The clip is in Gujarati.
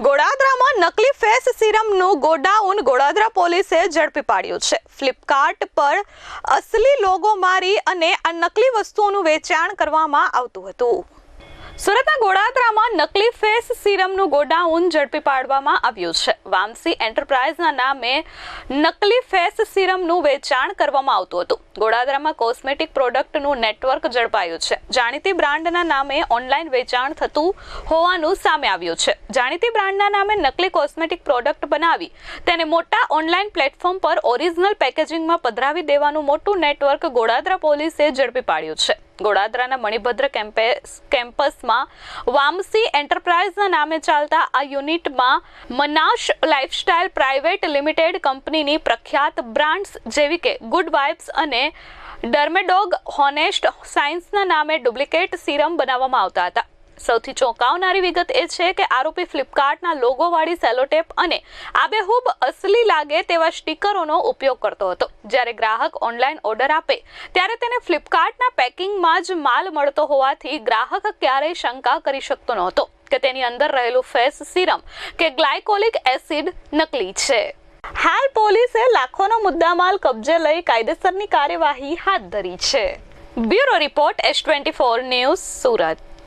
ગોડાદરામાં નકલી ફેસ સિરમનું ગોડાઉન ગોડાદરા પોલીસે ઝડપી પાડ્યું છે। ફ્લિપકાર્ટ પર અસલી લોગો મારી અને આ નકલી વસ્તુઓનું વેચાણ કરવામાં આવતું હતું। સુરતના ગોડાદરામાં નકલી ફેસ સિરમનું ગોડાઉન ઝડપી પાડવામાં આવ્યું છે। વામસી એન્ટરપ્રાઇઝના નામે નકલી ફેસ સિરમનું વેચાણ કરવામાં આવતું હતું। ગોડાદરામાં કોસ્મેટિક પ્રોડક્ટનું નેટવર્ક ઝડપાયું છે। જાણીતી બ્રાન્ડના નામે ઓનલાઈન વેચાણ થતું હોવાનું સામે આવ્યું છે। જાણીતી બ્રાન્ડના નામે નકલી કોસ્મેટિક પ્રોડક્ટ બનાવી તેને મોટા ઓનલાઈન પ્લેટફોર્મ પર ઓરિજિનલ પેકેજિંગમાં પધરાવી દેવાનું મોટું નેટવર્ક ગોડાદરા પોલીસે ઝડપી પાડ્યું છે। ગોડાદરાના મણિભદ્ર કેમ્પસમાં વામસી એન્ટરપ્રાઇઝના નામે ચાલતા આ યુનિટમાં મનાશ લાઇફસ્ટાઇલ પ્રાઇવેટ લિમિટેડ કંપનીની પ્રખ્યાત બ્રાન્ડ્સ જેવી કે ગુડ વાઇબ્સ અને ડર્મેડોગ હોનેસ્ટ સાયન્સના નામે ડુપ્લિકેટ સિરમ બનાવવામાં આવતા હતા। સૌથી ચોંકાવનારી વિગત એ છે કે આરોપી ફ્લિપકાર્ટના લોગોવાળી સેલોટેપ અને આબેહૂબ અસલી લાગે તેવા સ્ટીકરોનો ઉપયોગ કરતો હતો। જ્યારે ગ્રાહક ઓનલાઈન ઓર્ડર આપે ત્યારે તેને ફ્લિપકાર્ટના પેકિંગમાં જ માલ મળતો હોવાથી ગ્રાહક ક્યારેય શંકા કરી શકતો નહોતો કે તેની અંદર રહેલું ફેસ સિરમ કે ગ્લાયકોલિક એસિડ નકલી છે। હાલ પોલીસે લાખોનો મુદ્દામાલ કબજે લઈ કાયદેસરની કાર્યવાહી હાથ ધરી છે। Bureau report S24 news Surat.